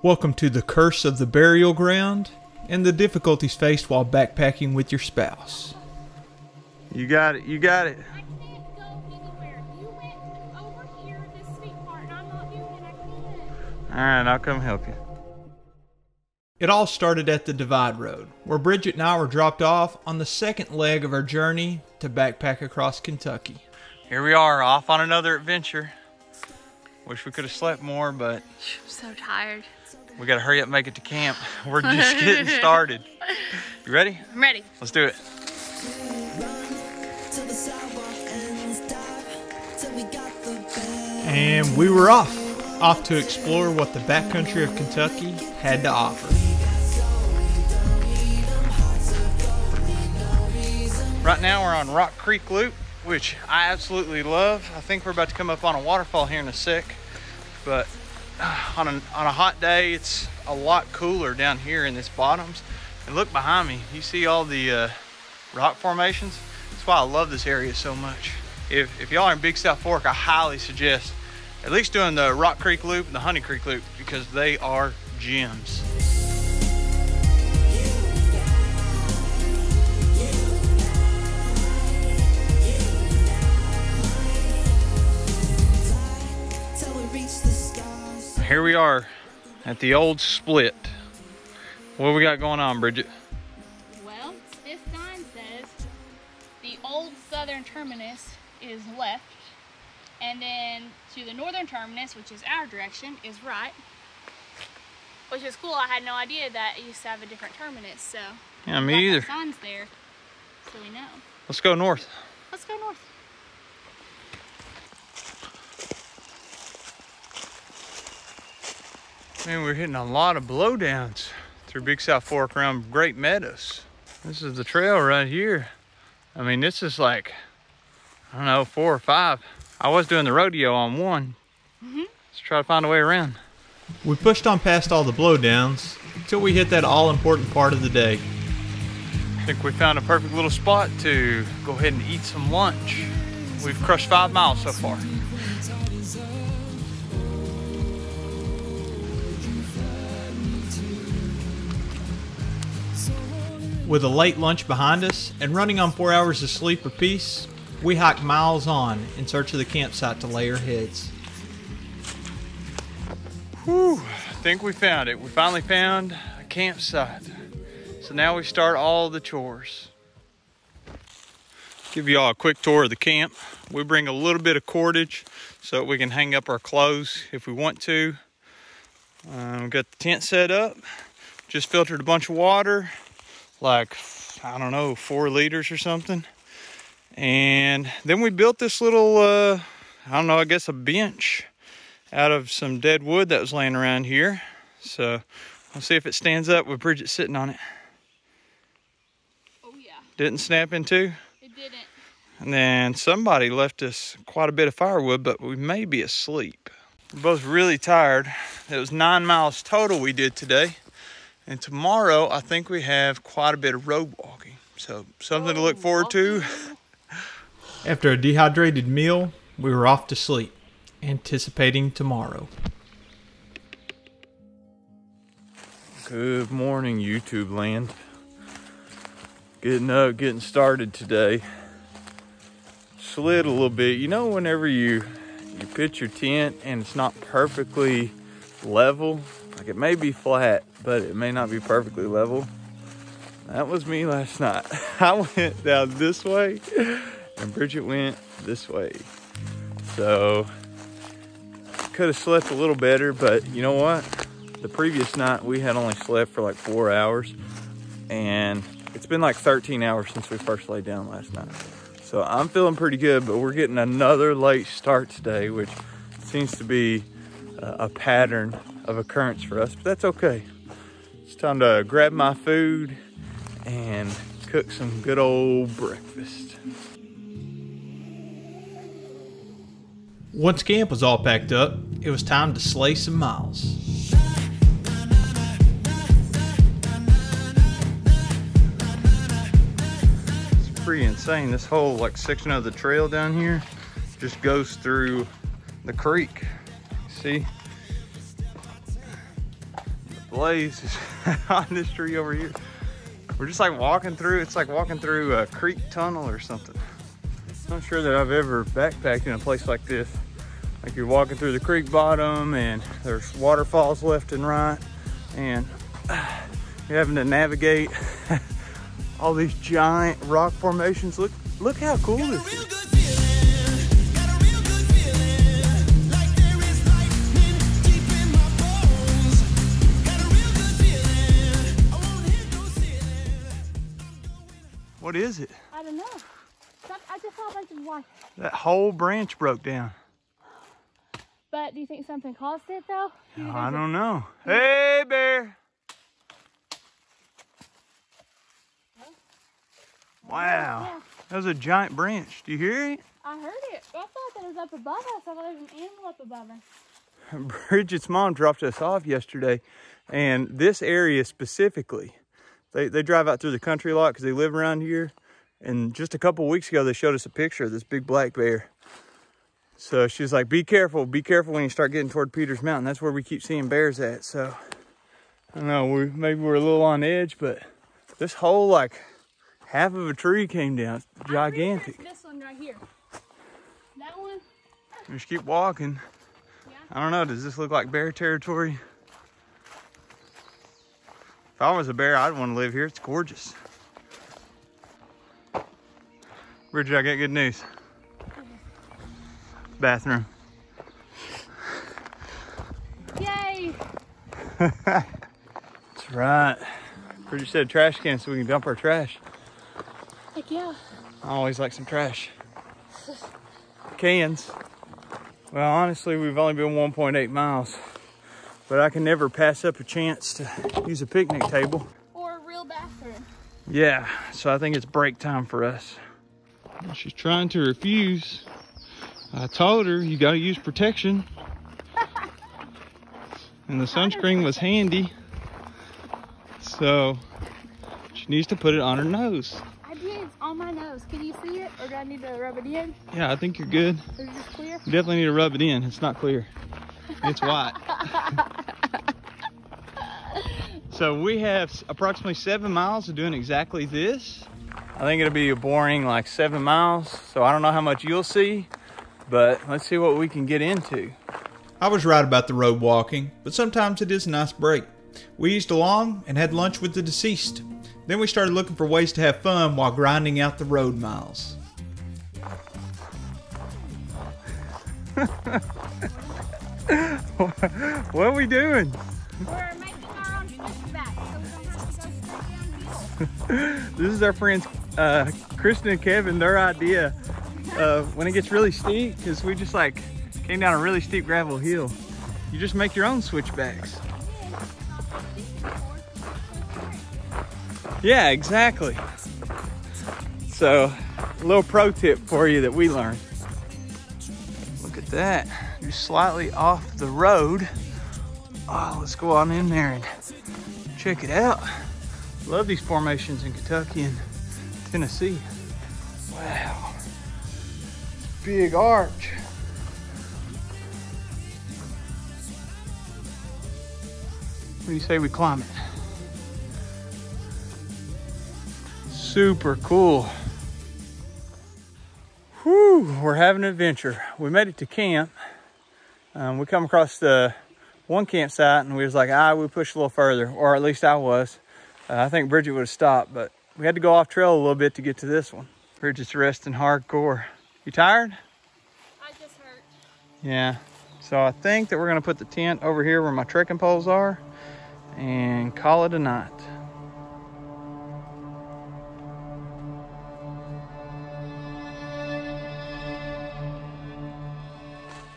Welcome to the curse of the burial ground and the difficulties faced while backpacking with your spouse. You got it, you got it. I can't go anywhere. You went over here, this steep part, and I'm not doing it. I can't. Alright, I'll come help you. It all started at the Divide Road, where Bridget and I were dropped off on the second leg of our journey to backpack across Kentucky. Here we are, off on another adventure. Wish we could have slept more, but I'm so tired. we gotta hurry up and make it to camp. We're just getting started. You ready? I'm ready. Let's do it. And we were off to explore what the backcountry of Kentucky had to offer. Right now we're on Rock Creek Loop, which I absolutely love. I think we're about to come up on a waterfall here in a sec, but on a hot day, it's a lot cooler down here in this bottoms. And look behind me, you see all the rock formations? That's why I love this area so much. If y'all are in Big South Fork, I highly suggest at least doing the Rock Creek Loop and the Honey Creek Loop, because they are gems. Here we are at the old split. What we got going on, Bridget? Well, this sign says the old southern terminus is left, and then to the northern terminus, which is our direction, is right. Which is cool. I had no idea that it used to have a different terminus, so Yeah, me either. that sign's there, so we know. Let's go north. Let's go north. Man, we're hitting a lot of blowdowns through Big South Fork around Great Meadows. This is the trail right here. I mean, this is like, I don't know, 4 or 5. I was doing the rodeo on one. Let's try to find a way around. We pushed on past all the blowdowns until we hit that all-important part of the day. I think we found a perfect little spot to go ahead and eat some lunch. We've crushed 5 miles so far. With a late lunch behind us and running on 4 hours of sleep apiece, we hiked miles on in search of the campsite to lay our heads. Whew, I think we found it. We finally found a campsite. So now we start all the chores. Give y'all a quick tour of the camp. We bring a little bit of cordage so that we can hang up our clothes if we want to. We've got the tent set up. Just filtered a bunch of water, like, I don't know, 4 liters or something. And then we built this little, I don't know, I guess a bench out of some dead wood that was laying around here. So we'll see if it stands up with Bridget sitting on it. Oh yeah. Didn't snap in two? It didn't. And then somebody left us quite a bit of firewood, but we may be asleep. We're both really tired. It was 9 miles total we did today. And tomorrow, I think we have quite a bit of road walking. So something to look forward to. After a dehydrated meal, we were off to sleep, anticipating tomorrow. Good morning, YouTube land. Getting up, getting started today. Slid a little bit. You know, whenever you pitch your tent and it's not perfectly level, like it may be flat, but it may not be perfectly level. That was me last night. I went down this way and Bridget went this way. So could have slept a little better, but you know what? The previous night we had only slept for like 4 hours, and it's been like 13 hours since we first laid down last night. So I'm feeling pretty good, but we're getting another late start today, which seems to be a pattern of occurrence for us, but that's okay. It's time to grab my food and cook some good old breakfast. Once camp was all packed up, it was time to slay some miles. It's pretty insane. This whole like section of the trail down here just goes through the creek. See? blaze is on this tree over here. We're just like walking through, it's like walking through a creek tunnel or something. I'm not sure that I've ever backpacked in a place like this. Like you're walking through the creek bottom and there's waterfalls left and right, and you're having to navigate all these giant rock formations. Look how cool this is. What is it? I don't know. I just thought like why. That whole branch broke down. But do you think something caused it though? I don't know. Hey, bear. Wow. That was a giant branch. Do you hear it? I heard it. I thought that was up above us. I thought there was an animal up above us. Bridget's mom dropped us off yesterday, and this area specifically, they drive out through the country a lot because they live around here. And just a couple weeks ago, they showed us a picture of this big black bear. So she's like, be careful when you start getting toward Peters Mountain. That's where we keep seeing bears at. So I don't know, maybe we're a little on edge, but this whole like half of a tree came down. It's gigantic. This one right here. That one. We just keep walking. Yeah. I don't know, does this look like bear territory? If I was a bear, I'd want to live here. It's gorgeous. Bridget, I got good news. Bathroom. Yay! That's right. Bridget said trash can so we can dump our trash. Heck yeah. I always like some trash. Cans. Well, honestly, we've only been 1.8 miles, but I can never pass up a chance to use a picnic table. Or a real bathroom. Yeah, so I think it's break time for us. She's trying to refuse. I told her you gotta use protection. And the sunscreen was handy. So she needs to put it on her nose. I did, it's on my nose. Can you see it? Or do I need to rub it in? Yeah, I think you're good. Is this clear? You definitely need to rub it in. It's not clear. It's white. So we have approximately 7 miles of doing exactly this. I think it'll be a boring like 7 miles. So I don't know how much you'll see, but let's see what we can get into. I was right about the road walking, but sometimes it is a nice break. We eased along and had lunch with the deceased. Then we started looking for ways to have fun while grinding out the road miles. What are we doing? We're making our own switchback, so we don't have to go straight down the hill. This is our friends Kristen and Kevin, their idea when it gets really steep, because we just like came down a really steep gravel hill. You just make your own switchbacks. Yeah, exactly. So a little pro tip for you that we learned. Look at that, you're slightly off the road. Oh, let's go on in there and check it out. Love these formations in Kentucky and Tennessee. Wow, big arch. What do you say we climb it? Super cool. Whew, we're having an adventure. We made it to camp. We come across the one campsite and we was like, we pushed a little further, or at least I was. I think Bridget would have stopped, but we had to go off trail a little bit to get to this one. Bridget's resting hardcore. You tired? I just hurt. Yeah. So I think that we're gonna put the tent over here where my trekking poles are and call it a night.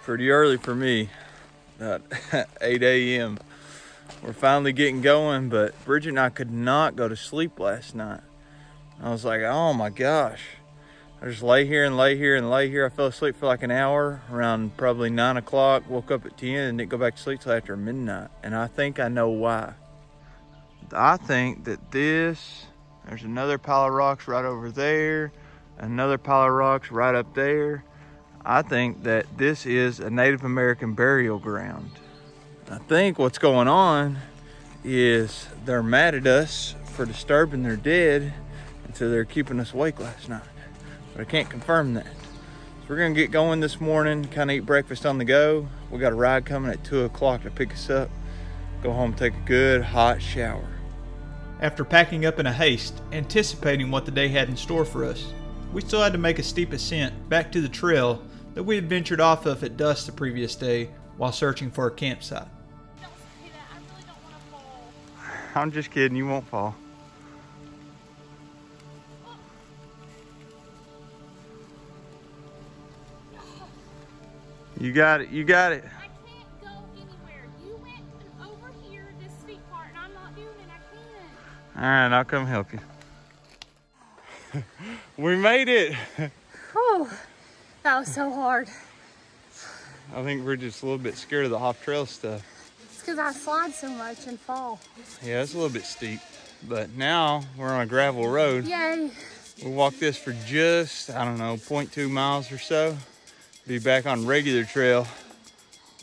Pretty early for me, about 8 a.m. We're finally getting going, but Bridget and I could not go to sleep last night. I was like, oh my gosh. I just lay here and lay here and lay here. I fell asleep for like an hour, around probably 9 o'clock, woke up at 10 and didn't go back to sleep till after midnight. And I think I know why. I think that there's another pile of rocks right over there, another pile of rocks right up there. I think that this is a Native American burial ground. I think what's going on is they're mad at us for disturbing their dead, and so they're keeping us awake last night. But I can't confirm that. So we're gonna get going this morning, kind of eat breakfast on the go. We got a ride coming at 2 o'clock to pick us up. Go home, take a good hot shower. After packing up in a haste, anticipating what the day had in store for us, we still had to make a steep ascent back to the trail that we had ventured off of at dusk the previous day while searching for a campsite. Don't say that. I really don't want to fall. I'm just kidding, you won't fall. You got it, you got it. I can't go anywhere. You went over here, this steep part, and I'm not doing it. I can't. All right, I'll come help you. We made it. Oh, that was so hard. I think we're just a little bit scared of the off-trail stuff. It's because I slide so much and fall. Yeah, it's a little bit steep, but now we're on a gravel road. Yay. We'll walk this for just, I don't know, 0.2 miles or so. Be back on regular trail.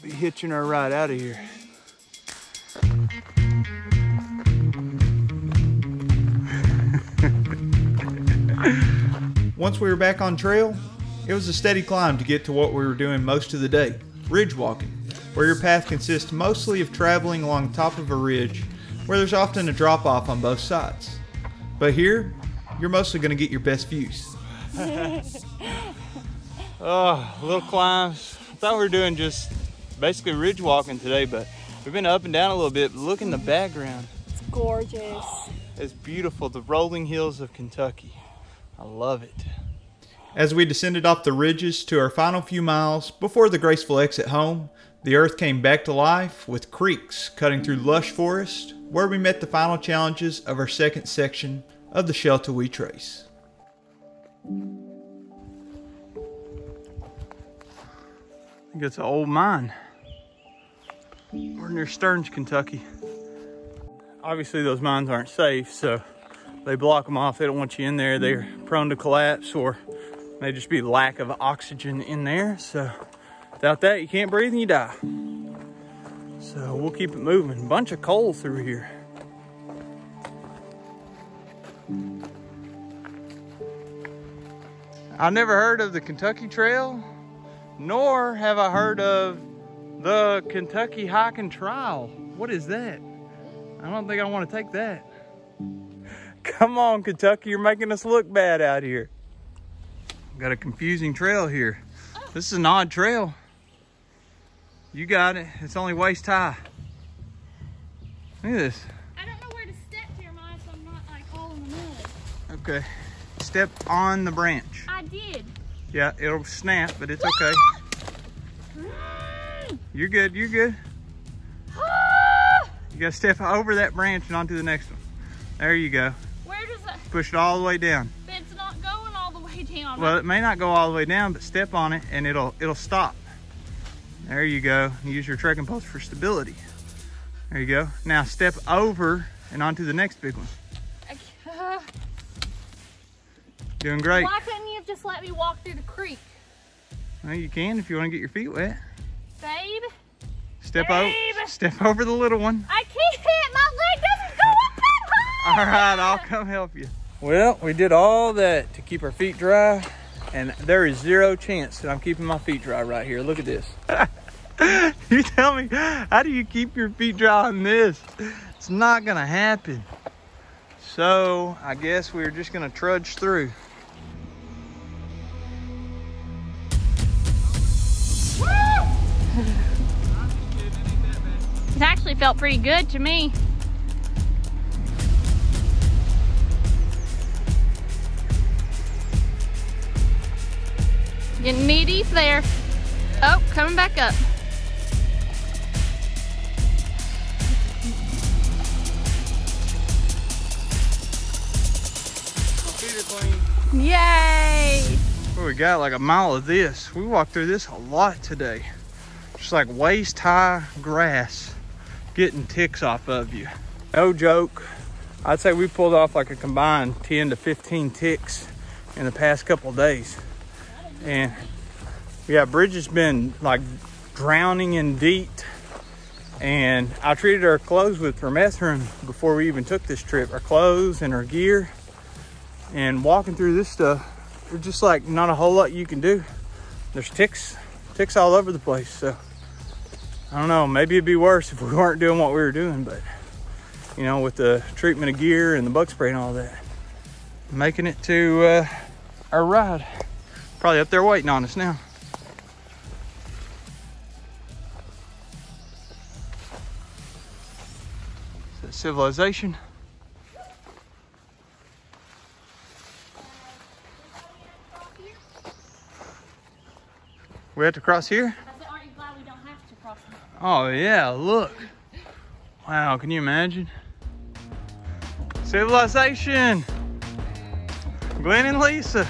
Be hitching our ride out of here. Once we were back on trail, it was a steady climb to get to what we were doing most of the day, ridge walking, where your path consists mostly of traveling along the top of a ridge where there's often a drop off on both sides. But here, you're mostly going to get your best views. Oh, little climbs. I thought we were doing just basically ridge walking today, but we've been up and down a little bit. But look in the background. It's gorgeous. It's beautiful. The rolling hills of Kentucky. I love it. As we descended off the ridges to our final few miles before the graceful exit home, the earth came back to life with creeks cutting through lush forest, where we met the final challenges of our second section of the Sheltowee Trace. I think it's an old mine. We're near Stearns, Kentucky. Obviously those mines aren't safe, so they block them off. They don't want you in there. They're prone to collapse, or may just be lack of oxygen in there. So without that, you can't breathe and you die. So we'll keep it moving. Bunch of coal through here. I've never heard of the Kentucky Trail, nor have I heard of the Kentucky Hiking Trail. What is that? I don't think I want to take that. Come on, Kentucky, you're making us look bad out here. Got a confusing trail here. This is an odd trail. You got it. It's only waist high. Look at this. I don't know where to step, Jeremiah, so I'm not like all in the mud. Okay. Step on the branch. I did. Yeah, it'll snap, but it's okay. You're good, you're good. You gotta step over that branch and onto the next one. There you go. Where does that? Push it all the way down. It's not going all the way down. Well, it may not go all the way down, but step on it and it'll stop. There you go. Use your trekking post for stability. There you go. Now step over and onto the next big one. Doing great. Why couldn't you have just let me walk through the creek? Well, you can if you want to get your feet wet. Babe? Step over the little one. I can't. My leg doesn't go up that high. All right, I'll come help you. Well, we did all that to keep our feet dry, and there is zero chance that I'm keeping my feet dry right here. Look at this. You tell me, how do you keep your feet dry on this? It's not gonna happen. So I guess we're just gonna trudge through. It actually felt pretty good to me. Getting knee deep there. Oh, coming back up. Yay! Well, we got like a mile of this. We walked through this a lot today. Just like waist high grass getting ticks off of you. No joke. I'd say we pulled off like a combined 10 to 15 ticks in the past couple of days. And yeah, Bridgette's been like drowning in DEET And I treated our clothes with permethrin before we even took this trip. Our clothes and our gear. And walking through this stuff, there's just like not a whole lot you can do. There's ticks all over the place. So I don't know, maybe it'd be worse if we weren't doing what we were doing, but you know, with the treatment of gear and the bug spray and all that. Making it to our ride. Probably up there waiting on us now. Is that civilization? We have to cross here? I said, aren't you glad we don't have to cross them? Oh yeah, look. Wow, can you imagine? Civilization. Glenn and Lisa.